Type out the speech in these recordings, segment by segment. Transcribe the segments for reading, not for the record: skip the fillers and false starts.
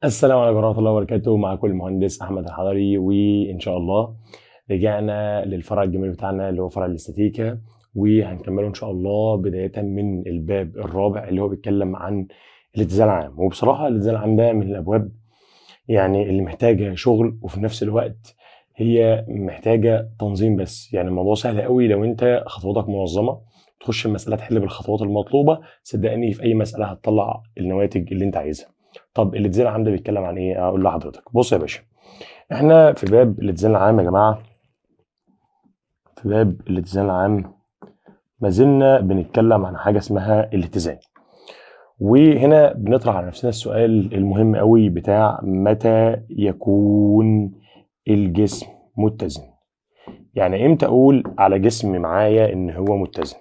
السلام عليكم ورحمة الله وبركاته. معكم المهندس أحمد الحضري، وإن شاء الله رجعنا للفرع الجميل بتاعنا اللي هو فرع الاستاتيكا، وهنكمله إن شاء الله بداية من الباب الرابع اللي هو بيتكلم عن الاتزان العام. وبصراحة الاتزان العام ده من الأبواب يعني اللي محتاجة شغل، وفي نفس الوقت هي محتاجة تنظيم. بس يعني الموضوع سهل قوي لو أنت خطواتك منظمة، تخش المسألة تحل بالخطوات المطلوبة. صدقني في أي مسألة هتطلع النواتج اللي أنت عايزها. طب الاتزان العام ده بيتكلم عن ايه؟ اقول لحضرتك بص يا باشا، احنا في باب الاتزان العام يا جماعه، في باب الاتزان العام ما زلنا بنتكلم عن حاجه اسمها الاتزان. وهنا بنطرح على نفسنا السؤال المهم قوي بتاع متى يكون الجسم متزن؟ يعني امتى اقول على جسم معايا ان هو متزن؟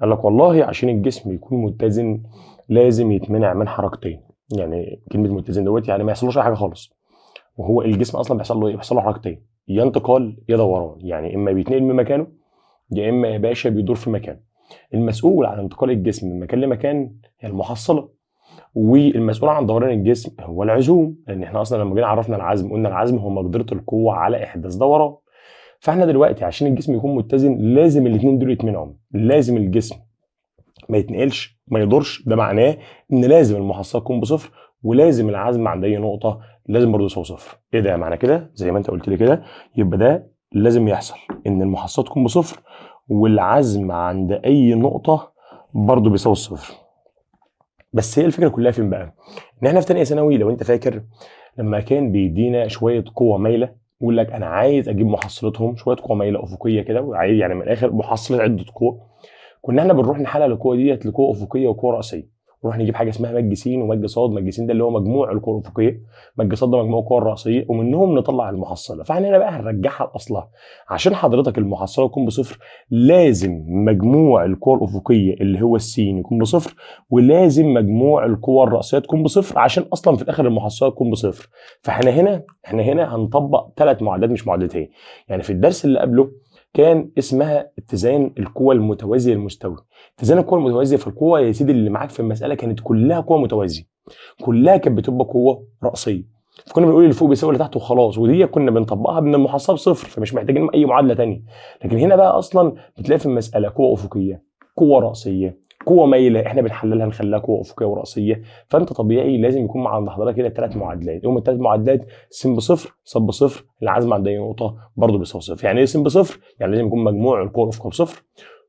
قال لك والله عشان الجسم يكون متزن لازم يتمنع من حركتين. يعني كلمه متزن دوت يعني ما يحصلوش اي حاجه خالص. وهو الجسم اصلا بيحصل له ايه؟ بيحصل له حركتين، يا انتقال يا دوران. يعني اما بيتنقل من مكانه، يا اما يا باشا بيدور في مكان. المسؤول عن انتقال الجسم من مكان لمكان هي المحصله، والمسؤول عن دوران الجسم هو العزوم. لان احنا اصلا لما جينا عرفنا العزم قلنا العزم هو مقدره القوه على احداث دوران. فاحنا دلوقتي عشان الجسم يكون متزن لازم الاثنين دول يتمنعوا. لازم الجسم ما يتنقلش ما يدورش، ده معناه ان لازم المحصله تكون بصفر، ولازم العزم عند اي نقطه لازم برضه يساوي صفر. ايه ده معنى كده؟ زي ما انت قلت لي كده، يبقى ده لازم يحصل ان المحصله تكون بصفر والعزم عند اي نقطه برضه بيساوي الصفر. بس هي الفكره كلها فين بقى؟ ان احنا في ثانيه ثانوي لو انت فاكر، لما كان بيدينا شويه قوه مايله، يقول لك انا عايز اجيب محصلتهم شويه قوه مايله افقيه كده، وعايز يعني من الاخر محصله عده قوه. كنا احنا بنروح نحلل القوه ديت لقوه افقيه وقوه راسيه. نروح نجيب حاجه اسمها مج س ومج ص. مج س ده اللي هو مجموع القوه الافقيه، مج ص ده مجموع القوه الراسيه، ومنهم نطلع المحصله. فاحنا هنا بقى هنرجعها لاصلها. عشان حضرتك المحصله تكون بصفر لازم مجموع القوى الافقيه اللي هو السين يكون بصفر، ولازم مجموع القوى الراسيه تكون بصفر عشان اصلا في الاخر المحصله تكون بصفر. فاحنا هنا هنطبق ثلاث معادلات مش معادلتين. يعني في الدرس اللي قبله كان اسمها اتزان القوى المتوازيه المستوي. اتزان القوى المتوازيه في القوى يا سيدي اللي معاك في المساله كانت كلها قوى متوازيه، كلها كانت بتبقى قوه راسيه. فكنا بنقول اللي فوق بيساوي اللي تحت وخلاص، ودي كنا بنطبقها من المحصله بصفر، فمش محتاجين اي معادله ثانيه. لكن هنا بقى اصلا بتلاقي في المساله قوه افقيه، قوه راسيه، قوه مايله، احنا بنحللها نخليها قوه افقيه وراسيه. فانت طبيعي لازم يكون مع عند حضرتك كده ثلاث معادلات. هم الثلاث معادلات س بصفر، ص بصفر، العزم عند اي نقطه برضه بيساوي صفر. يعني ايه س بصفر؟ يعني لازم يكون مجموع القوى الافقيه بصفر،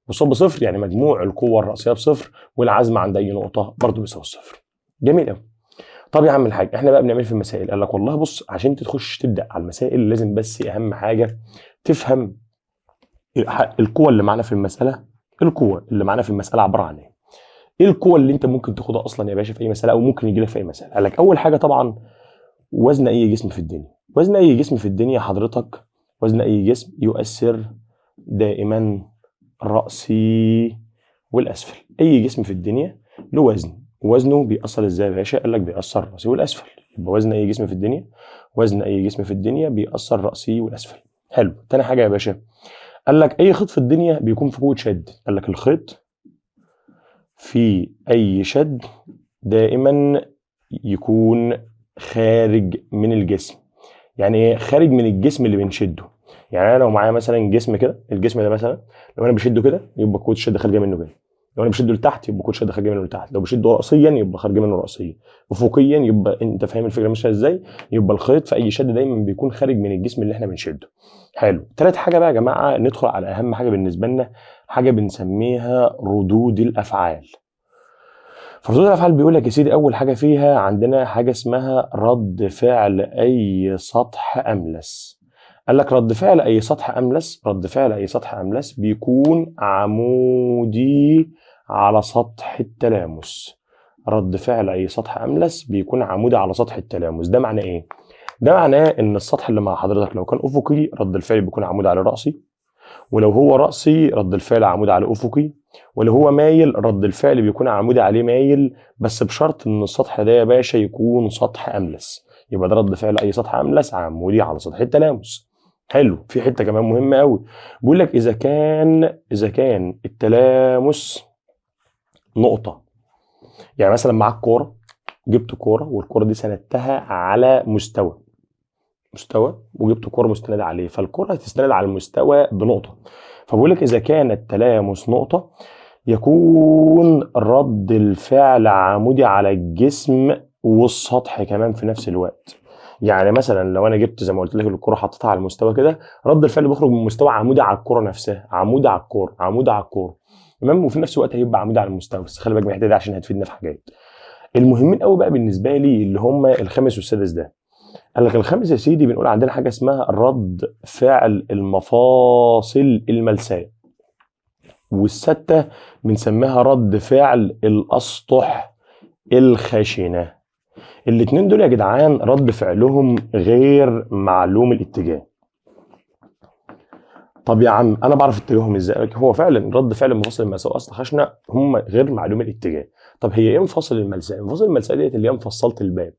وص بصفر يعني مجموع القوه الراسيه بصفر، والعزم عند اي نقطه برضه بيساوي صفر. جميل قوي. طب يا عم الحاج احنا بقى بنعمل في المسائل. قال لك والله بص، عشان تخش تبدا على المسائل لازم بس اهم حاجه تفهم القوة اللي معانا في المسألة. القوة اللي معانا في المسألة عبارة عن ايه؟ ايه القوة اللي انت ممكن تاخدها اصلا يا باشا في اي مسألة، او ممكن يجي لك في اي مسألة؟ قال لك اول حاجة طبعا وزن اي جسم في الدنيا. وزن اي جسم في الدنيا حضرتك، وزن اي جسم يؤثر دائما رأسي والاسفل. اي جسم في الدنيا له وزن، وزنه بيأثر ازاي يا باشا؟ قال لك بيأثر رأسي والاسفل. يبقى وزن اي جسم في الدنيا، وزن اي جسم في الدنيا بيأثر رأسي والاسفل. حلو. تاني حاجة يا باشا، قال لك اي خيط في الدنيا بيكون في قوه شد. قال لك الخيط في اي شد دائما يكون خارج من الجسم. يعني ايه خارج من الجسم اللي بنشده؟ يعني انا لو معايا مثلا جسم كده، الجسم ده مثلا لو انا بشده كده يبقى قوه الشد خارجه منه كده، لو انا بشده لتحت يبقى قوه الشد خارجه منه لتحت، لو بشده راسيا يبقى خارجه منه راسيا، افقيا يبقى انت فاهم الفكره ماشيه ازاي. يبقى الخيط في اي شد دايما بيكون خارج من الجسم اللي احنا بنشده. حلو. تالت حاجه بقى يا جماعه ندخل على اهم حاجه بالنسبه لنا، حاجه بنسميها ردود الافعال. فردود الافعال بيقول لك يا سيدي اول حاجه فيها عندنا حاجه اسمها رد فعل اي سطح املس. قال لك رد فعل اي سطح املس، رد فعل اي سطح املس بيكون عمودي على سطح التلامس. رد فعل اي سطح املس بيكون عمودي على سطح التلامس. ده معناه ايه؟ ده معناه ان السطح اللي مع حضرتك لو كان افقي رد الفعل بيكون عمودي على راسي، ولو هو رأسي رد الفعل عمودي على أفقي، ولو هو مايل رد الفعل بيكون عمودي عليه مايل، بس بشرط إن السطح ده يا باشا يكون سطح أملس. يبقى ده رد فعل أي سطح أملس عمودي على سطح التلامس. حلو. في حتة كمان مهمة قوي، بيقول لك إذا كان التلامس نقطة. يعني مثلا معاك كورة جبت كوره والكوره دي سندتها على مستوى وجبت كوره مستنده عليه، فالكوره هتستند على المستوى بنقطه. فبقول لك اذا كان التلامس نقطه يكون رد الفعل عمودي على الجسم والسطح كمان في نفس الوقت. يعني مثلا لو انا جبت زي ما قلت لك الكوره حطيتها على المستوى كده، رد الفعل بيخرج من مستوى عمودي على الكوره نفسها، عمودي على الكوره، عمودي على الكوره، تمام، وفي نفس الوقت هيبقى عمودي على المستوى. بس خلي بالك من الحته دي عشان هتفيدنا في حاجات. المهمين قوي بقى بالنسبه لي اللي هم الخامس والسادس ده. قال لك الخامس يا سيدي بنقول عندنا حاجه اسمها رد فعل المفاصل الملساء، والسته بنسميها رد فعل الاسطح الخشنه. الاتنين دول يا جدعان رد فعلهم غير معلوم الاتجاه. طب يا عم انا بعرف اتجاههم ازاي؟ هو فعلا رد فعل المفاصل الملساء واصل خشنه هم غير معلوم الاتجاه. طب هي ايه مفاصل الملساء؟ مفاصل الملساء ديت اللي هي مفصله الباب،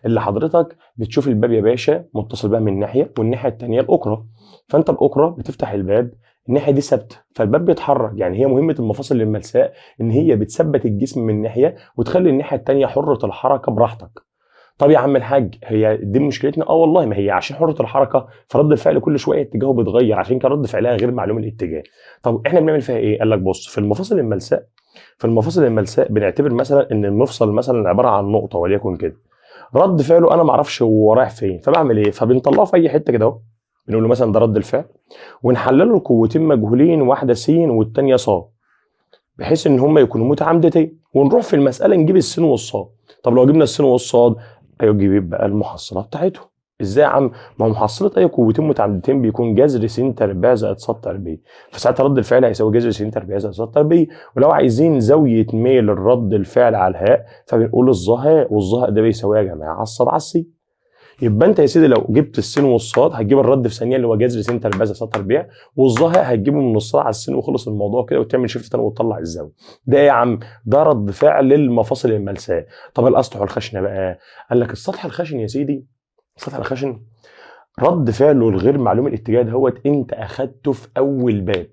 اللي حضرتك بتشوف الباب يا باشا متصل بقى من ناحيه والناحيه الثانيه الاكره، فانت الاكره بتفتح الباب الناحيه دي ثابته فالباب بيتحرك. يعني هي مهمه المفاصل الملساء ان هي بتثبت الجسم من ناحيه وتخلي الناحيه الثانيه حره الحركه براحتك. طب يا عم الحاج هي دي مشكلتنا؟ والله ما هي عشان حرة الحركة فرد الفعل كل شوية اتجاهه بيتغير، عشان كان رد فعلها غير معلوم الاتجاه. طب احنا بنعمل فيها ايه؟ قال لك بص، في المفاصل الملساء، بنعتبر مثلا ان المفصل مثلا عبارة عن نقطة وليكن كده، رد فعله انا ما اعرفش هو رايح فين، فبعمل ايه؟ فبنطلعه في اي حتة كده اهو، بنقول له مثلا ده رد الفعل، ونحلله القوتين مجهولين، واحدة س والثانية ص، بحيث ان هم يكونوا متعامدتين، ونروح في المسألة نجيب السين والصاد. طب لو جبنا السين والصاد هيجيب بقى المحصلة بتاعتهم. ازاي يا عم؟ ما هو محصلة اي قوتين متعامدتين بيكون جذر س تربيع زائد ص تربيع، فساعتها رد الفعل هيساوي جذر س تربيع زائد ص تربيع. ولو عايزين زاوية ميل الرد الفعل على الهاء فبنقول الظهاء، والظهاء ده بيساوي يا جماعة على الصاد على السين. يبقى انت يا سيدي لو جبت السين والصاد هتجيب الرد في ثانيه اللي هو جذر س تربيع زائد ص تربيع، والظهاء هتجيبه من الصاد على السين وخلص الموضوع كده، وتعمل شيفت تاني وتطلع الزاويه. ده ايه يا عم؟ ده رد فعل المفاصل الملساء. طب الاسطح الخشنه بقى؟ قال لك السطح الخشن يا سيدي، السطح الخشن رد فعله الغير معلوم الاتجاه دهوت انت اخدته في اول باب.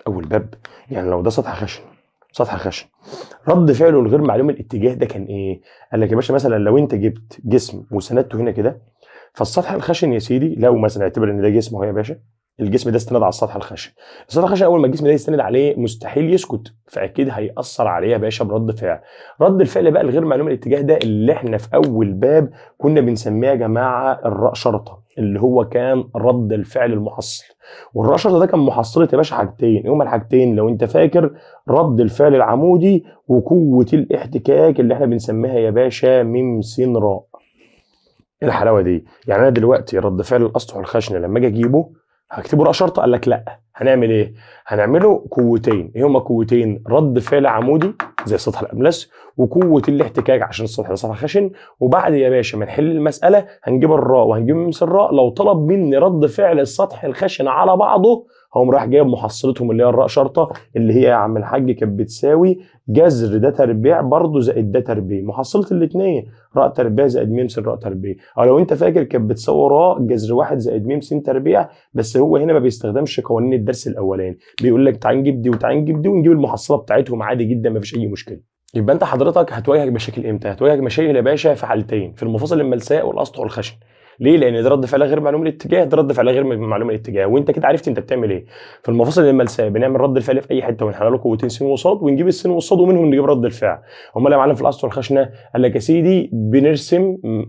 اول باب يعني لو ده سطح خشن، سطح خشن رد فعله الغير معلوم الاتجاه ده كان ايه؟ قال لك يا باشا مثلا لو انت جبت جسم وسندته هنا كده، فالسطح الخشن يا سيدي لو مثلا اعتبر ان ده جسم اهو يا باشا، الجسم ده استند على السطح الخشن، السطح الخشن اول ما الجسم ده يستند عليه مستحيل يسكت، فاكيد هيأثر عليه يا باشا برد فعل. رد الفعل بقى الغير معلوم الاتجاه ده اللي احنا في اول باب كنا بنسميه يا جماعه الراء شرطه، اللي هو كان رد الفعل المحصل. والراء شرطه ده كان محصله يا باشا حاجتين، ايه هما الحاجتين لو انت فاكر؟ رد الفعل العمودي وقوه الاحتكاك اللي احنا بنسميها يا باشا م س راء. ايه الحلاوه دي؟ يعني انا دلوقتي رد فعل الاسطح الخشن لما اجي اجيبه هكتبه راء شرطه؟ قال لك لا، هنعمل ايه؟ هنعمله قوتين، ايه هما قوتين؟ رد فعل عمودي زي السطح الاملس، وقوه الاحتكاك عشان السطح ده سطح خشن. وبعد يا باشا ما نحل المساله هنجيب الراء وهنجيب ميم الراء، لو طلب مني رد فعل السطح الخشن على بعضه هقوم راح جايب محصلتهم اللي هي الراء شرطه، اللي هي يا عم الحاج كانت بتساوي جذر ده تربيع برضه زائد ده تربيع، محصله الاثنين راء تربيع زائد م س راء تربيع. او لو انت فاكر كانت بتساوي راء جذر واحد زائد م س تربيع، بس هو هنا ما بيستخدمش قوانين الدرس الاولاني، بيقول لك تعال نجيب دي وتعال نجيب دي ونجيب المحصله بتاعتهم عادي جدا ما فيش اي مشكله. يبقى انت حضرتك هتواجهك مشاكل امتى؟ هتواجهك مشاكل يا باشا في حالتين، في المفاصل الملساء والاسطح الخشن. ليه؟ لان ده رد فعل غير معلوم الاتجاه، ده رد فعل غير معلوم الاتجاه، وانت كده عرفت انت بتعمل ايه. في المفاصل الملساء بنعمل رد الفعل في اي حته ونحلل له قوتين س وصاد ونجيب السين والصاد ومنهم نجيب رد الفعل. امال يا معلم في الاسطح الخشنه؟ قال لك يا سيدي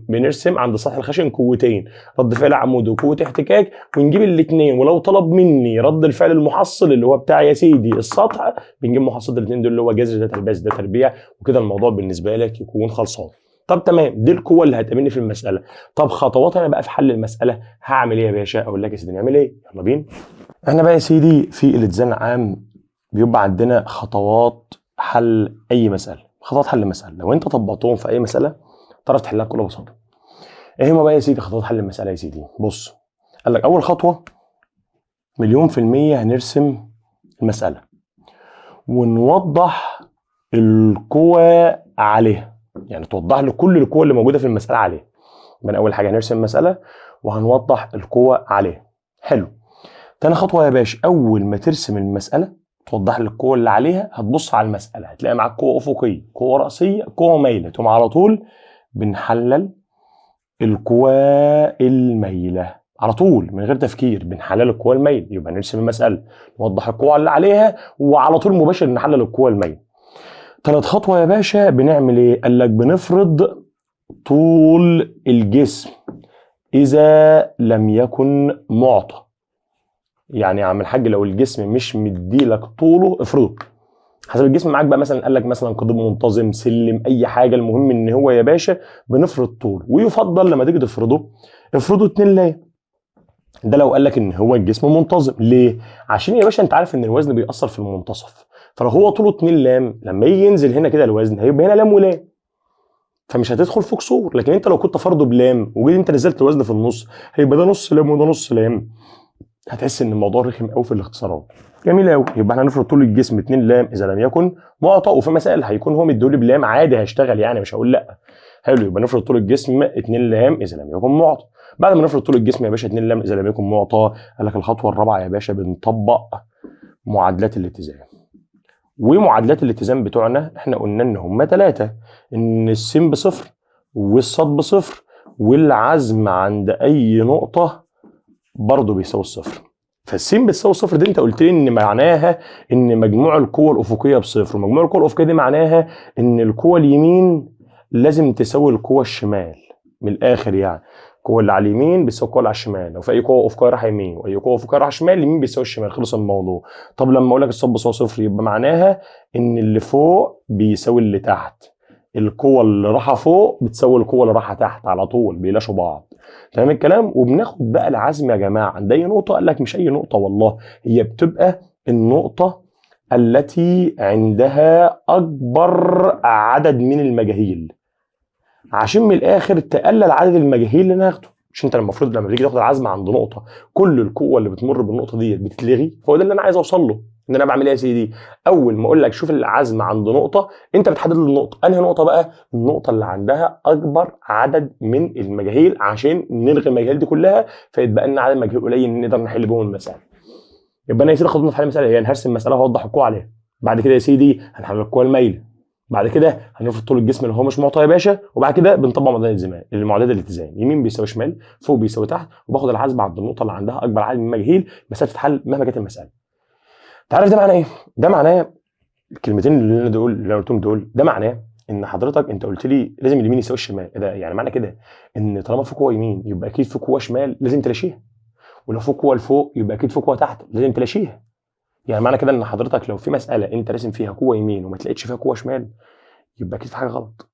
بنرسم عند السطح الخشن قوتين، رد فعل عمودي وقوه احتكاك، ونجيب الاثنين، ولو طلب مني رد الفعل المحصل اللي هو بتاع يا سيدي السطح بنجيب محصل الاثنين دول اللي هو جذر ده تربيع ده تربيع، وكده الموضوع بالنسبه لك يكون خلصان. طب تمام، دي القوه اللي هتقابلني في المساله. طب خطوات انا بقى في حل المساله هعمل ايه يا باشا؟ اقول لك يا سيدي نعمل ايه، يلا بينا. احنا بقى يا سيدي في الاتزان العام بيبقى عندنا خطوات حل اي مساله، خطوات حل مساله لو انت طبقتهم في اي مساله تعرف تحلها بكل بساطه. ايه هما بقى يا سيدي خطوات حل المساله يا سيدي؟ بص، قال لك اول خطوه 100% هنرسم المساله ونوضح القوى عليها، يعني توضح له كل القوى اللي موجوده في المساله عليها. يبقى اول حاجه هنرسم المساله وهنوضح القوى عليها. حلو. تاني خطوه يا باشا، اول ما ترسم المساله توضح لك القوى اللي عليها هتبص على المساله هتلاقي معاك قوه افقيه، قوه راسيه، قوه مايله، تقوم على طول بنحلل القوى المايله على طول من غير تفكير، بنحلل القوى المايله. يبقى نرسم المساله، نوضح القوى اللي عليها، وعلى طول مباشر نحلل القوى المايله. ثالث خطوه يا باشا بنعمل ايه؟ قال لك بنفرض طول الجسم اذا لم يكن معطى. يعني يا عم الحاج لو الجسم مش مديلك طوله افرضه حسب الجسم معاك بقى. مثلا قال لك مثلا قضيب منتظم، سلم، اي حاجه، المهم ان هو يا باشا بنفرض طول. ويفضل لما تيجي تفرضه افرضه 2 لاية. ده لو قال لك ان هو الجسم منتظم. ليه؟ عشان يا باشا انت عارف ان الوزن بيأثر في المنتصف، فلو هو طوله 2 لام لما يجي ينزل هنا كده الوزن هيبقى هنا لام ولام، فمش هتدخل في كسور. لكن انت لو كنت فرضه بلام وجيت انت نزلت الوزن في النص هيبقى ده نص لام وده نص لام، هتحس ان الموضوع رخم قوي في الاختصارات. جميل قوي. يبقى احنا هنفرض طول الجسم 2 لام اذا لم يكن معطى، وفي مسائل هيكون هو مديولي بلام عادي هيشتغل يعني مش هقول لا. حلو. يبقى نفرض طول الجسم 2 لام اذا لم يكن معطى. بعد ما نفرض طول الجسم يا باشا 2 لام اذا لم يكن معطى، قال لك الخطوه الرابعه يا باشا بنطبق معادلات الاتزان. ومعادلات الاتزان بتوعنا احنا قلنا ان هم 3، ان السين بصفر والصاد بصفر والعزم عند اي نقطه برضه بيساوي الصفر. فالسين بتساوي الصفر دي انت قلت لي ان معناها ان مجموع القوى الافقيه بصفر، ومجموع القوى الافقيه دي معناها ان القوى اليمين لازم تساوي القوى الشمال. من الاخر يعني القوى اللي على اليمين بتساوي القوى اللي على الشمال. لو في اي قوه افقيه رايحه يمين واي قوه افقيه رايحه شمال، اليمين بيساوي الشمال، خلص الموضوع. طب لما اقول لك الصاد بيساوي صفر يبقى معناها ان اللي فوق بيساوي اللي تحت، القوة اللي رايحة فوق بتساوي القوة اللي رايحة تحت، على طول بيلاشوا بعض. تمام الكلام. وبناخد بقى العزم يا جماعة عند أي نقطة. قال لك مش أي نقطة والله، هي بتبقى النقطة التي عندها أكبر عدد من المجاهيل، عشان من الآخر تقلل عدد المجاهيل اللي ناخده. مش انت المفروض لما تيجي تاخد العزم عند نقطه كل القوه اللي بتمر بالنقطه دي بتتلغي؟ هو ده اللي انا عايز اوصل له. ان انا بعمل ايه يا سيدي؟ اول ما اقول لك شوف العزم عند نقطه، انت بتحدد النقطه. انهي نقطه بقى؟ النقطه اللي عندها اكبر عدد من المجاهيل، عشان نلغي المجاهيل دي كلها فيتبقى لنا عدد مجاهيل قليل نقدر نحل بيهم المساله. يبقى انا يا سيدي خدنا في حل المساله يعني هرسم مساله واوضح القوه عليها. بعد كده يا سيدي هنحل القوه المايله. بعد كده هنفرض طول الجسم اللي هو مش معطى يا باشا. وبعد كده بنطبق معادلات الاتزان، يمين بيساوي شمال، فوق بيساوي تحت، وباخد الحاسبه عند النقطه اللي عندها اكبر عدد من المجاهيل. مساله تتحل مهما كانت المساله. انت عارف ده معناه ايه؟ ده معناه الكلمتين اللي انا قلتهم دول، ده معناه ان حضرتك انت قلت لي لازم اليمين يساوي الشمال. ده يعني معنى كده ان طالما في قوه يمين يبقى اكيد في قوه شمال لازم تلاشيها، ولو في قوه لفوق يبقى اكيد في قوه تحت لازم تلاشيها. يعني معنى كده ان حضرتك لو في مساله انت راسم فيها قوه يمين وما تلاقيش فيها قوه شمال يبقى اكيد في حاجه غلط.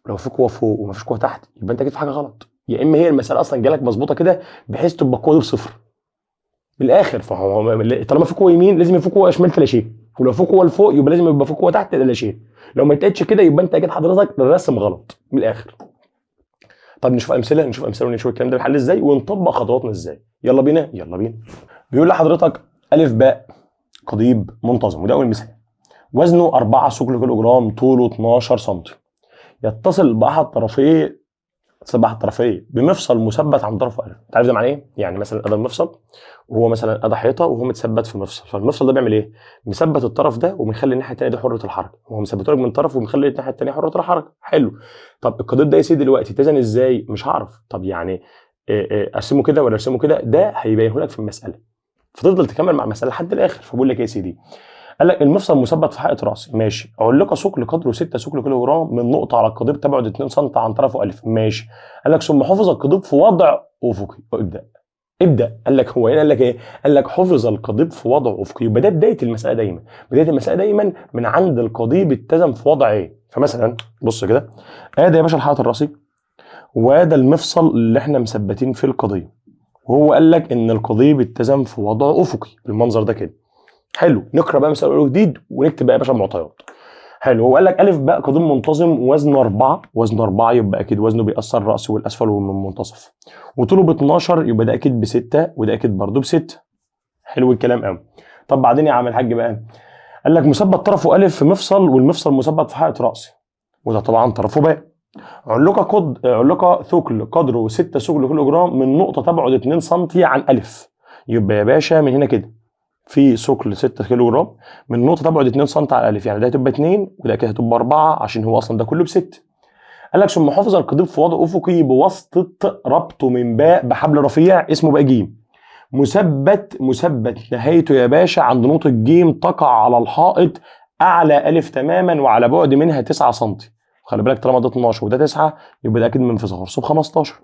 لو في قوه فوق ومفيش قوه تحت يبقى انت اكيد في حاجه غلط. يا اما هي المساله اصلا جالك مظبوطه كده بحيث تبقى القوه دي بصفر من الاخر. فهو طالما في قوه يمين لازم في قوه شمال تلاشيها، ولو في قوه لفوق يبقى لازم يبقى في قوه تحت تلاشيها. لو ما اتقتش كده يبقى انت اكيد حضرتك الرسم غلط من الاخر. طب نشوف امثله ونشوف الكلام ده بيحل ازاي ونطبق خطواتنا ازاي. يلا بينا يلا بينا. بيقول لحضرتك الف باء قضيب منتظم، وده اول مثال. وزنه 4 ثقل كيلو جرام، طوله 12 سم، يتصل باحد طرفيه بمفصل مثبت عن طرفه الف. انت عارف ده معناه ايه؟ يعني مثلا ادي المفصل وهو مثلا ادي حيطه وهو متثبت في مفصل، فالمفصل ده بيعمل ايه؟ مثبت الطرف ده ومخلي الناحيه الثانيه دي حره الحركه، هو مثبته لك من طرف ومخلي الناحيه الثانيه حره الحركه. حلو. طب القضيب ده يا سيدي دلوقتي اتزن ازاي؟ مش هعرف. طب يعني ارسمه كده ولا ارسمه كده؟ ده هيبينه لك في المساله، فتفضل تكمل مع المساله لحد الاخر. فبقول لك ايه يا سيدي؟ قال لك المفصل مثبت في حائط راسي، ماشي. علق ثقل قدره 6 ثقل كيلو جرام من نقطه على القضيب تبعد 2 سم عن طرفه الف، ماشي. قال لك ثم حفظ القضيب في وضع افقي. ابدا. قال لك هو هنا قال لك ايه؟ قال لك حفظ القضيب في وضع افقي. يبقى ده بدايه المساله دايما، من عند القضيب اتزن في وضع ايه. فمثلا بص كده، ادي يا باشا الحائط الراسي وادي المفصل اللي احنا مثبتين فيه القضيب، وهو قال لك ان القضيب اتزن في وضع افقي بالمنظر ده كده. حلو. نقرا بقى مثال اول جديد ونكتب بقى يا باشا المعطيات. حلو. هو قال لك الف باء قضيب منتظم وزنه 4 يبقى اكيد وزنه بيأثر الراس والاسفل ومن المنتصف، وطوله ب 12 يبقى ده اكيد ب6 وده اكيد برضه ب6. حلو الكلام قوي. طب بعدين يا عم الحاج بقى قال لك مثبت طرفه الف في مفصل والمفصل مثبت في حائط راسي، وده طبعا طرفه باء. علق ثقل قدره 6 ثقل كيلو جرام من نقطه تبعد 2 سم عن الف. يبقى يا باشا من هنا كده في ثقل 6 كيلو جرام من نقطه تبعد 2 سم على الالف، يعني ده هتبقى 2 وده كده هتبقى 4 عشان هو اصلا ده كله ب6. قال لك ثم حفظ القضيب في وضع افقي بواسطه ربطه من باء بحبل رفيع اسمه باء ج، مثبت نهايته يا باشا عند نقطه ج تقع على الحائط اعلى الف تماما وعلى بعد منها 9 سم. خلي بالك طالما ده 12 وده 9 يبقى ده اكيد منفصل ب 15.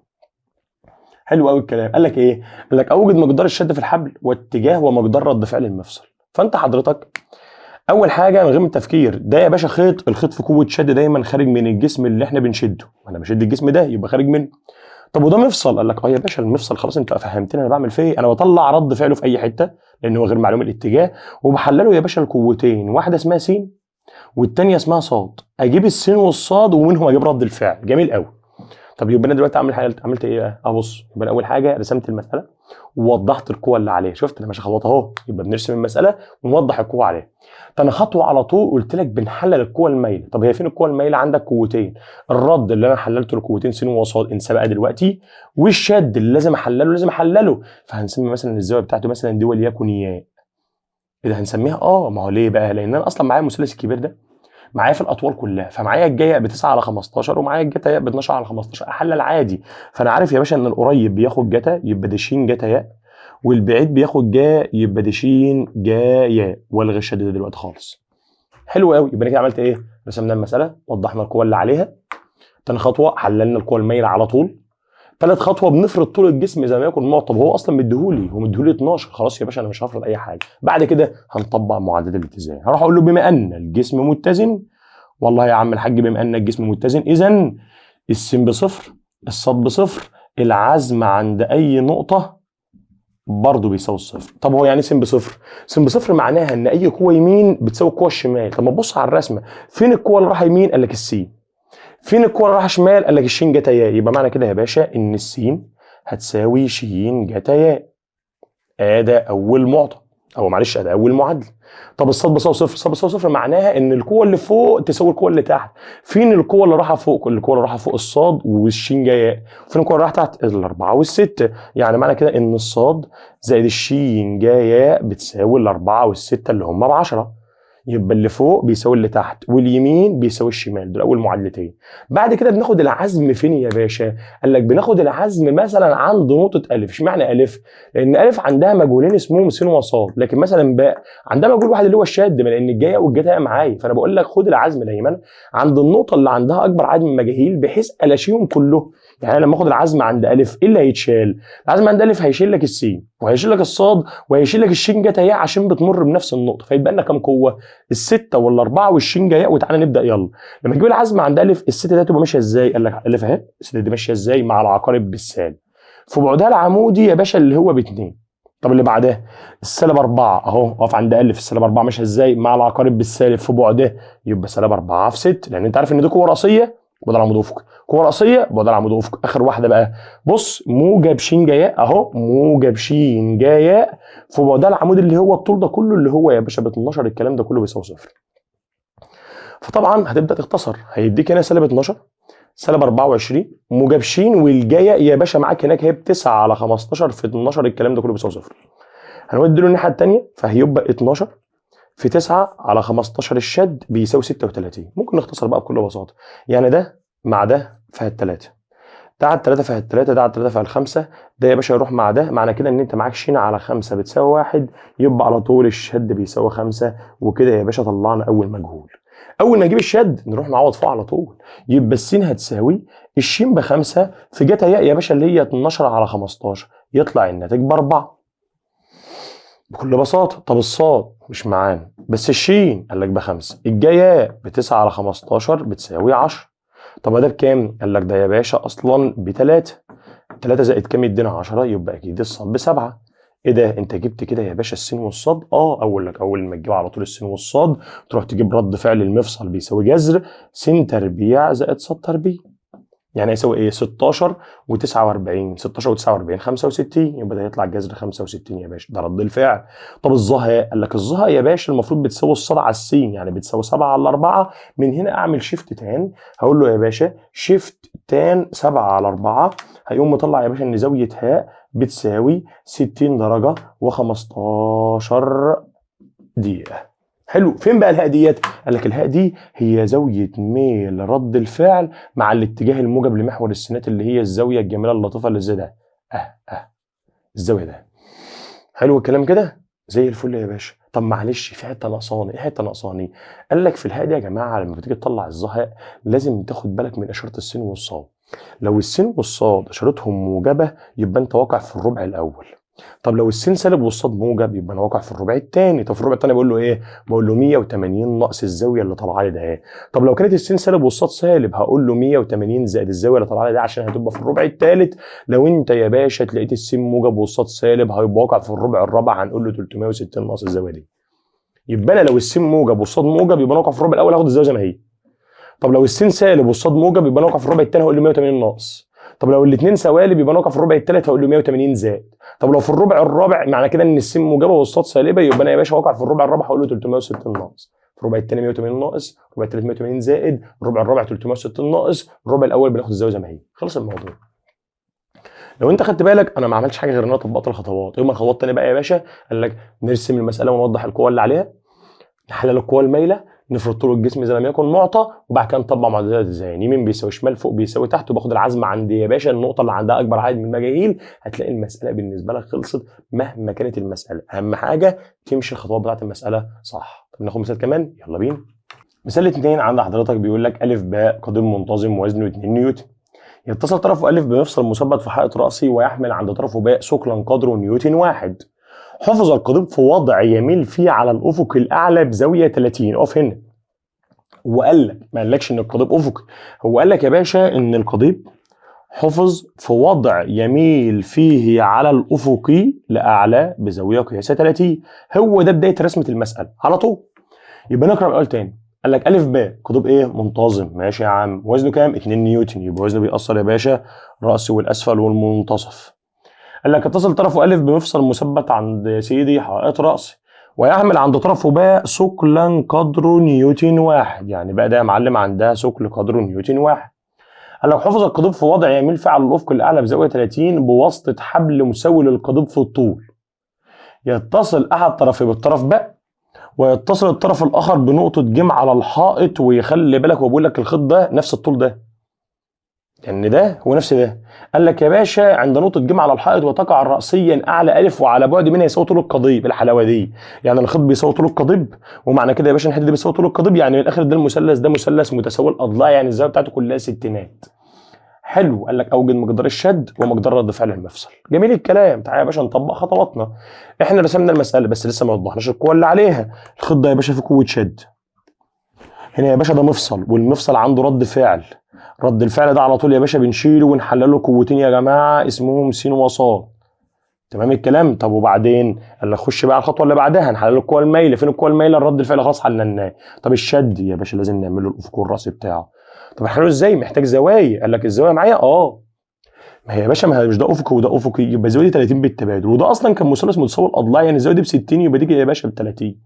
حلو قوي الكلام. قال لك ايه؟ قال لك اوجد مقدار الشد في الحبل واتجاه ومقدار رد فعل المفصل. فانت حضرتك اول حاجه من غير من التفكير ده يا باشا خيط، الخيط في قوه شد دايما خارج من الجسم اللي احنا بنشده، انا بشد الجسم ده يبقى خارج منه. طب وده مفصل؟ قال لك اه يا باشا المفصل خلاص انت فهمتني انا بعمل فيه ايه، انا بطلع رد فعله في اي حته لان هو غير معلوم الاتجاه، وبحلله يا باشا القوتين، واحده اسمها س والثانيه اسمها ص، اجيب السين والصاد ومنهم اجيب رد الفعل. جميل قوي. طب يبقى انا دلوقتي عملت ايه بقى؟ ابص، يبقى أنا اول حاجه رسمت المساله ووضحت القوه اللي عليها، شفت انا ماشي خطوات اهو، يبقى بنرسم المساله ونوضح القوه عليها. تاني خطوه على طول قلت لك بنحلل القوه المايله. طب هي فين القوه المايله؟ عندك قوتين، الرد اللي انا حللته القوتين س وصاد انسى بقى دلوقتي، والشد اللي لازم احلله، فهنسمي مثلا الزاويه بتاعته مثلا دي وليكن ياء. ايه ده هنسميها؟ ما هو ليه بقى؟ لان انا اصلا معايا المثلث الكبير ده معايا في الاطوال كلها، فمعايا الجايه ب 9 على 15 ومعايا الجتا ب 12 على 15، احلل عادي. فانا عارف يا باشا ان القريب بياخد جتا يبقى ده ش جتا ياء، والبعيد بياخد جا يبقى ده ش جا ياء، والغي الشد ده دلوقتي خالص. حلو قوي. يبقى انا كده عملت ايه؟ رسمنا المساله، وضحنا القوه اللي عليها. تاني خطوه حللنا القوه المايله على طول. تالت خطوه بنفرض طول الجسم زي ما يكون معطب، هو اصلا مديهولي 12، خلاص يا باشا انا مش هفرض اي حاجه. بعد كده هنطبق معادله الاتزان، هروح اقول له بما ان الجسم متزن، والله يا عم الحاج بما ان الجسم متزن اذا السين بصفر، الصاد بصفر، العزم عند اي نقطه برضه بيساوي الصفر. طب هو يعني سين بصفر؟ سين بصفر معناها ان اي قوه يمين بتساوي القوه الشمال. طب ما تبص على الرسمه، فين القوه اللي رايحه يمين؟ قال لك السين. فين القوه اللي رايحه شمال؟ قال لك الشين جتا ياء. يبقى معنى كده يا باشا ان السين هتساوي ش جتا ياء. ده اول معطى، او معلش ده اول معادله. طب الصاد بيساوي صفر، الصاد بيساوي صفر معناها ان القوه اللي فوق تساوي القوه اللي تحت. فين القوه اللي رايحه فوق؟ القوه اللي رايحه فوق الصاد والشين جايه. فين القوه اللي رايحه تحت؟ الاربعه والسته. يعني معنى كده ان الصاد زائد الشين جايه بتساوي الاربعه والسته اللي هم ب 10. يبقى اللي فوق بيساوي اللي تحت واليمين بيساوي الشمال، دول اول معادلتين. بعد كده بناخد العزم فين يا باشا؟ قال لك بناخد العزم مثلا عند نقطه الف. اشمعنى الف؟ لان الف عندها مجهولين اسمهم س وصاد، لكن مثلا باء عندها مجهول واحد اللي هو الشد، لان الجايه والجتا معايا. فانا بقول لك خد العزم دايما عند النقطه اللي عندها اكبر عدد من المجاهيل بحيث الاشيهم كلهم. يعني انا لما اخد العزم عند الف ايه اللي هيتشال؟ العزم عند الف هيشيل لك السين وهيشيل لك الصاد وهيشيل لك الشين جتا ياء عشان بتمر بنفس النقطه، فيبقى لنا كام قوه؟ السته والاربعه والشين جايه. وتعالى نبدا يلا. لما تجيب العزم عند الف، السته دي تبقى ماشيه ازاي؟ قال لك الف اهي، السته دي ماشيه ازاي؟ مع العقارب بالسالب في بعدها العمودي يا باشا اللي هو باتنين. طب اللي بعدها السالب 4 اهو، اقف عند الف، السالب 4 ماشيه ازاي؟ مع العقارب بالسالب في بعدها، يبقى سالب 4 في 6، لان انت عارف ان دي قوه راسيه وده العمود افقي، قوه راسيه وده العمود افقي. اخر واحده بقى بص، موجب ش جاياء اهو، موجب ش جاياء في بعدها العمود اللي هو الطول ده كله اللي هو يا باشا ب 12، الكلام ده كله بيساوي صفر. فطبعا هتبدا تختصر، هيديك هنا سالب 12 سالب 24 موجب ش، والجايه يا باشا معاك هناك هي ب 9 على 15 في 12، الكلام ده كله بيساوي صفر. هنودي له الناحيه الثانيه فهيبقى 12 في 9 على 15 الشد بيساوي 36. ممكن نختصر بقى بكل بساطه، يعني ده مع ده فهالثلاثه، ده على الثلاثه فهالثلاثه، ده على الثلاثه فهالخمسه، ده يا باشا يروح مع ده. معنى كده ان انت معاك ش على 5 بتساوي 1، يبقى على طول الشد بيساوي 5. وكده يا باشا طلعنا اول مجهول. اول ما نجيب الشد نروح نعوض فوق على طول، يبقى السين هتساوي الشين ب5 في جتا ياء يا باشا اللي هي 12 على 15، يطلع الناتج ب4 بكل بساطه. طب الصاد مش معانا، بس الشين قال لك ب5، الجايه ب9 على 15 بتساوي 10. طب ده بكام؟ قال لك ده يا باشا اصلا ب3، 3 زائد كام يدينا 10، يبقى اكيد الصاد ب7. ايه ده انت جبت كده يا باشا السين والصاد؟ اقول لك اول ما تجيب على طول السين والصاد تروح تجيب رد فعل المفصل بيساوي جذر س تربيع زائد ص تربيع. يعني هيساوي ايه؟ 16 و49، 16 و49 65، يبقى ده هيطلع جذر 65 يا باشا، ده رد الفعل. طب الظهر؟ قال لك الظهر يا باشا المفروض بتساوي الصاد على السين، يعني بتساوي 7 على 4. من هنا اعمل شيفت تان، هقول له يا باشا شيفت تان 7 على 4، هيقوم مطلع يا باشا ان زاويه هاء بتساوي 60 درجه و15 دقيقه. حلو. فين بقى الهاء ديت؟ قال لك الهاء دي هي زاويه ميل رد الفعل مع الاتجاه الموجب لمحور السينات، اللي هي الزاويه الجميله اللطيفه اللي زي ده. الزاويه ده. حلو الكلام كده؟ زي الفل يا باشا. طب معلش في حته ناقصاني. ايه حته ناقصاني؟ قال لك في الهاء دي يا جماعه لما بتيجي تطلع الظهاء لازم تاخد بالك من اشاره السين والصاد. لو السين والصاد اشارتهم موجبه يبقى انت واقع في الربع الاول. طب لو السين سالب والصاد موجب يبقى انا واقع في الربع الثاني. طب في الربع الثاني بقول له ايه؟ بقول له 180 ناقص الزاويه اللي طالعه لي ده اهي. طب لو كانت السين سالب والصاد سالب هقول له 180 زائد الزاويه اللي طالعه لي ده عشان هتبقى في الربع الثالث. لو انت يا باشا تلاقيت السين موجب والصاد سالب هيبقى واقع في الربع الرابع، هنقول له 360 ناقص الزاويه دي. يبقى انا لو السين موجب والصاد موجب يبقى انا واقع في الربع الاول هاخد الزاويه زي ما هي. طب لو السين سالب والصاد موجب يبقى انا واقع في الربع الثاني هقول له 180 ناقص. طب لو الاثنين سوالب يبقى انا واقع في الربع الثالث هقول له 180 زائد. طب لو في الربع الرابع معنى كده ان السين موجبه والصاد سالبه يبقى انا يا باشا واقع في الربع الرابع هقول له 360 ناقص. في الربع الثاني 180 ناقص، الربع الثالث 180 زائد، الربع الرابع 360 ناقص، الربع الاول بناخد الزاويه زي ما هي. خلص الموضوع. لو انت خدت بالك انا ما عملتش حاجه غير ان انا طبقت الخطوات. يوم الخطوات الثانيه بقى يا باشا قال لك نرسم المساله ونوضح القوه اللي عليها، نحلل القوى المايله، نفرض طول الجسم اذا لم يكن معطى، وبعد كده نطبق معادلات الزين. يمين بيساوي شمال، فوق بيساوي تحت، وباخد العزم عند يا باشا النقطه اللي عندها اكبر عدد من المجاهيل. هتلاقي المساله بالنسبه لك خلصت مهما كانت المساله. اهم حاجه تمشي الخطوات بتاعت المساله صح. طب ناخد مثال كمان، يلا بينا. مثال 2 عند حضرتك بيقول لك ا باء قضيب منتظم وزنه 2 نيوتن، يتصل طرفه ا بمفصل مثبت في حائط راسي ويحمل عند طرفه باء ثقلا قدره نيوتن 1. حفظ القضيب في وضع يميل فيه على الافق الاعلى بزاويه 30. اقف هنا. وقال لك ما قالكش ان القضيب افقي، هو قال لك يا باشا ان القضيب حفظ في وضع يميل فيه على الافقي لاعلى بزاويه قياسها 30. هو ده بدايه رسمه المساله على طول. يبقى نقرا الاول تاني. قال لك ا ب قضيب ايه؟ منتظم. ماشي يا عم. وزنه كام؟ 2 نيوتن. يبقى وزنه بيأثر يا باشا رأسي والاسفل والمنتصف. قال لك اتصل طرفه ا بمفصل مثبت عند سيدي حائط رأسي ويحمل عند طرفه باء ثقلا قدره نيوتن 1. يعني بقى ده يا معلم عندها ثقل قدره نيوتن 1. قال لك حفظ القضيب في وضع يميل فيه على الافق الاعلى بزاويه 30 بواسطه حبل مساوي للقضيب في الطول. يتصل احد طرفيه بالطرف باء ويتصل الطرف الاخر بنقطه ج على الحائط، ويخلي بالك وبقول لك الخط ده نفس الطول ده، يعني ده هو نفس ده. قال لك يا باشا عند نقطة ج على الحائط وتقع رأسيا أعلى أ وعلى بعد منها يساوي طول القضيب. الحلاوة دي يعني الخط بيساوي طول القضيب، ومعنى كده يا باشا الحتة دي بيساوي طول القضيب، يعني من الآخر ده المثلث ده مثلث متساوي الأضلاع، يعني الزاوية بتاعته كلها ستينات. حلو. قال لك أوجد مقدار الشد ومقدار رد فعل المفصل. جميل الكلام. تعالى يا باشا نطبق خطواتنا. إحنا رسمنا المسألة بس لسه ما وضحناش القوة اللي عليها. الخط ده يا باشا فيه قوة شد. هنا يا باشا ده مفصل، والمفصل عنده رد فعل. رد الفعل ده على طول يا باشا بنشيله ونحلله قوتين يا جماعه اسمهم س وص. تمام الكلام. طب وبعدين قال لك خش بقى على الخطوه اللي بعدها نحلل القوه المايله. فين القوه المايله؟ الرد الفعل خلاص حللناه. طب الشد يا باشا لازم نعمل له الافق والراس بتاعه. طب نحلله ازاي؟ محتاج زوايا. قال لك الزاويه معايا ما هي يا باشا ما هي مش ده افقي وده افقي، يبقى الزاويه دي 30 بالتبادل، وده اصلا كان مثلث متساوي الاضلاع، يعني الزاويه دي ب 60 يبقى دي يا باشا ب 30.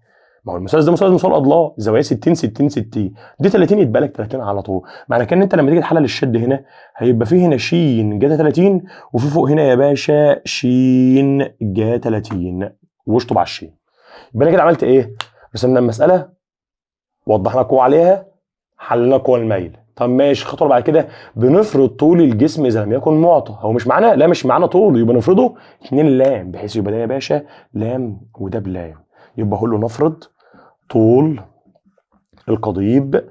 ما هو المثلث ده مثلث متساوي الاضلاع، زوايا 60 60 60، دي 30 يتبقى لك 30 على طول. معنى كده ان انت لما تيجي تحلل الشد هنا هيبقى فيه هنا ش جا 30 وفي فوق هنا يا باشا ش جا 30 واشطب على الشين. يبقى انا كده عملت ايه؟ رسمنا المساله، وضحنا القوه عليها، حللنا القوه المايله. طب ماشي. الخطوه اللي بعد كده بنفرض طول الجسم اذا لم يكن معطى. هو مش معانا؟ لا مش معانا طول، يبقى نفرضه 2 لام، بحيث يبقى ده يا باشا لام وده بلام. يبقى اقول له نفرض طول القضيب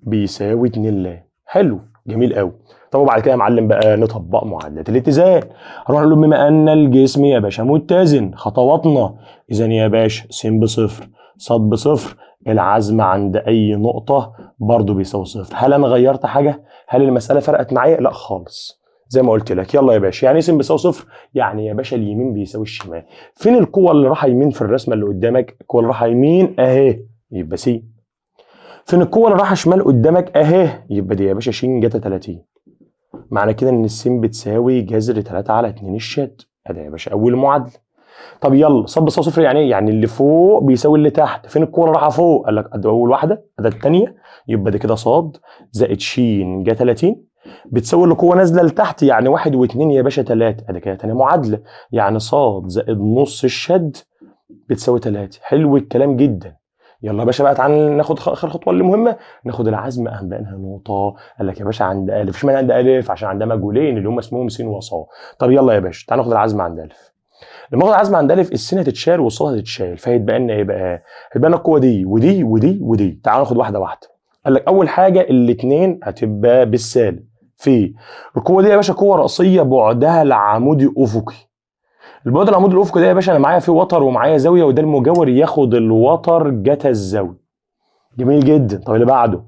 بيساوي 2 لام. حلو جميل قوي. طب وبعد كده يا معلم بقى نطبق معادلات الاتزان. هروح اقول له بما ان الجسم يا باشا متزن، خطواتنا اذا يا باشا س بصفر ص بصفر، العزم عند اي نقطه برضو بيساوي صفر. هل انا غيرت حاجه؟ هل المساله فرقت معايا؟ لا خالص، زي ما قلت لك. يلا يا باشا، يعني س بيساوي صفر، يعني يا باشا اليمين بيساوي الشمال. فين القوه اللي رايحه يمين في الرسمه اللي قدامك؟ القوه اللي رايحه يمين اهي، يبقى س. فين القوه اللي رايحه شمال قدامك اهي؟ يبقى دي يا باشا ش جتا 30. معنى كده ان الس بتساوي جذر 3 على 2 الشد. ادي يا باشا اول معادله. طب يلا ص بيساوي صفر يعني ايه؟ يعني اللي فوق بيساوي اللي تحت. فين القوه اللي رايحه فوق؟ قال لك ادي اول واحده ادي الثانيه، يبقى دي كده ص زائد ش جا 30 بتساوي القوه نازله لتحت، يعني 1 و2 يا باشا 3. ادي كده ثاني معادله، يعني ص زائد نص الشد بتساوي 3. حلو الكلام جدا. يلا يا باشا بقى تعالى ناخد اخر خطوه اللي مهمه، ناخد العزم انبانها نقطه. قال لك يا باشا عند الف، اشمعنى عند الف؟ عشان عندها مجهولين اللي هم اسمهم س وص. طب يلا يا باشا تعالى ناخد العزم عند الف. لما اخد العزم عند الف السين هتتشال والصاد هتتشال، فهيتبقى لنا ايه بقى؟ هيتبقى لنا القوه دي ودي ودي ودي. تعالى ناخد واحده واحده. قال لك اول حاجه الاثنين هتبقى بالسالب في القوه دي يا باشا، قوه راسيه بعدها العمودي افقي. البعد العمودي الافقي ده يا باشا انا معايا فيه وتر ومعايا زاويه، وده المجاور ياخد الوتر جتا الزاويه. جميل جدا. طب اللي بعده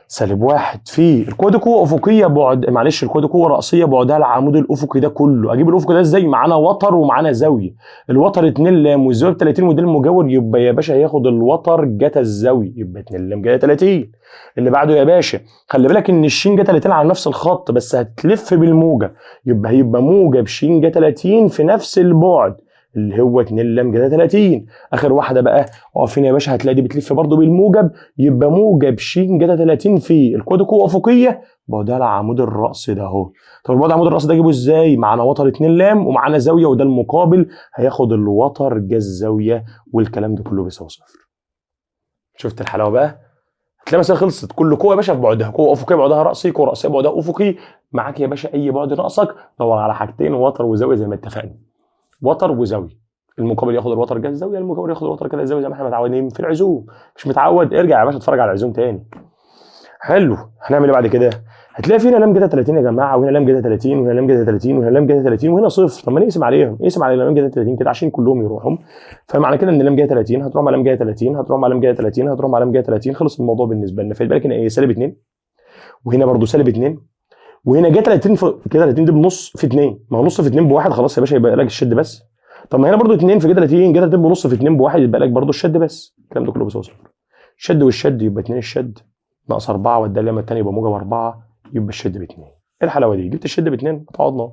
-1 في القوه دي قوه افقيه بعد، معلش القوه دي قوه راسيه بعدها العمود الافقي ده كله. اجيب الافق ده ازاي؟ معانا وتر ومعانا زاويه. الوتر 2 لام والزاويه ب 30، وده المجاور يبقى يا باشا هياخد الوتر جتا الزاويه، يبقى 2 لام جايه 30. اللي بعده يا باشا خلي بالك ان الشين جا 30 على نفس الخط بس هتلف بالموجب، يبقى هيبقى موجب ش جا 30 في نفس البعد اللي هو 2 لام جا 30. اخر واحده بقى اقف هنا يا باشا، هتلاقي دي بتلف برضه بالموجب، يبقى موجب ش جتا 30 في القوه دي قوه افقيه بعدها العمود الراس ده اهو. طب البعد العمود الراس ده اجيبه ازاي؟ معانا وتر 2 لام ومعانا زاويه وده المقابل، هياخد الوتر جا الزاويه، والكلام ده كله بيساوي صفر. شفت الحلاوه بقى؟ هتلاقي مثلا خلصت كل قوه يا باشا في بعدها، قوه افقيه بعدها راسي، قوه راسيه بعدها افقي. معاك يا باشا اي بعد ناقصك دور على حاجتين، وتر وزاويه زي ما اتفقنا. وتر وزاويه، المقابل ياخد الوتر جا الزاويه، المجاور ياخد الوتر كده الزاويه زي ما احنا متعودين في العزوم. مش متعود ارجع يا باشا اتفرج على العزوم تاني. حلو. هنعمل ايه بعد كده؟ هتلاقي فينا لام جتا 30 يا جماعه، وهنا لام جتا 30 وهنا لام جتا 30 وهنا لام جتا 30 وهنا صفر. طب ما نقسم عليهم، نقسم على لام جتا 30 كده عشان كلهم يروحوا. فمعنى كده ان لام جتا 30 هتروح مع لام جتا 30 هتروح مع لام جتا 30 هتروح مع لام جتا 30، خلص الموضوع بالنسبه لنا. في بالك هنا ايه؟ -2 وهنا برضه -2 وهنا جا 30 كده 30 دي بنص في 2، ما هو نص في 2 بواحد، خلاص يا باشا يبقى لك الشد بس. طب ما هنا برضه 2 في جا 30 جا 30 بنص في 2 بواحد، يبقى لك برضه الشد بس. الكلام ده كله بيساوي صفر. الشد والشد يبقى 2 الشد ناقص 4 وده اللام الثاني يبقى موجب 4، يبقى الشد ب 2. ايه الحلاوه دي؟ جبت الشد ب 2 قطعنا.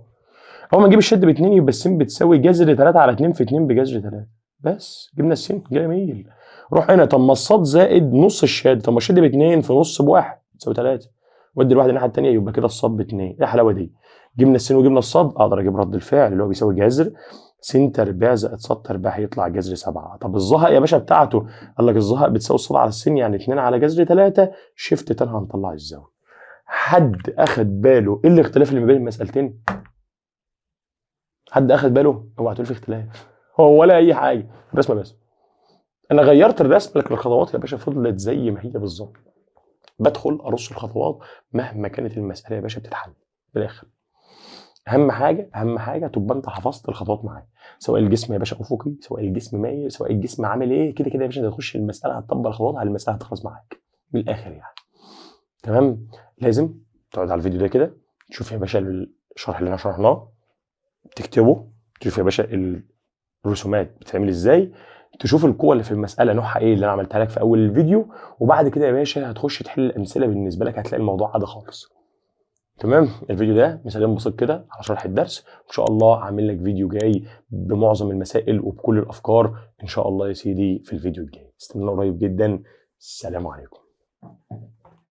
اول ما نجيب الشد ب 2 يبقى السين بتساوي جذر 3 على 2 في 2 بجذر 3. بس جبنا السين. جميل. روح هنا، طب ما الصاد زائد نص الشد، طب ما الشد ب 2 في نص بواحد تساوي 3، ودي الواحد الناحيه الثانيه يبقى كده الصاد ب 2. ايه الحلاوه دي؟ جبنا السين وجبنا الصاد، اقدر اجيب رد الفعل اللي هو بيساوي جذر س تربيع زائد ص تربيع هيطلع جذر 7. طب الظهق يا باشا بتاعته، قال لك الظهق بتساوي الصاد على السين يعني 2 على جذر 3 شيفت 10 هنطلع الزاويه. حد اخد باله ايه الاختلاف اللي ما بين المسالتين؟ حد اخد باله؟ اوعى تقول في اختلاف، هو ولا اي حاجه، الرسمه بس. انا غيرت الرسم لكن الخطوات يا باشا فضلت زي ما هي بالظبط. بدخل ارص الخطوات مهما كانت المساله يا باشا بتتحل في الاخر. اهم حاجه تبقى انت حفظت الخطوات معايا، سواء الجسم يا باشا افقي، سواء الجسم مايل، سواء الجسم عامل ايه، كده كده يا باشا انت هتخش المساله هتطبق الخطوات على المساله هتخلص معاك من الاخر يعني. تمام. لازم تقعد على الفيديو ده كده تشوف يا باشا الشرح اللي احنا شرحناه، تكتبه، تشوف يا باشا الرسومات بتتعمل ازاي، تشوف القوه اللي في المساله نوعها ايه اللي انا عملتها لك في اول الفيديو، وبعد كده يا باشا هتخش تحل الامثله. بالنسبه لك هتلاقي الموضوع عادي خالص. تمام. الفيديو ده مثالين بسيط كده على شرح الدرس، ان شاء الله عامل لك فيديو جاي بمعظم المسائل وبكل الافكار ان شاء الله يا سيدي في الفيديو الجاي. استنى قريب جدا. السلام عليكم.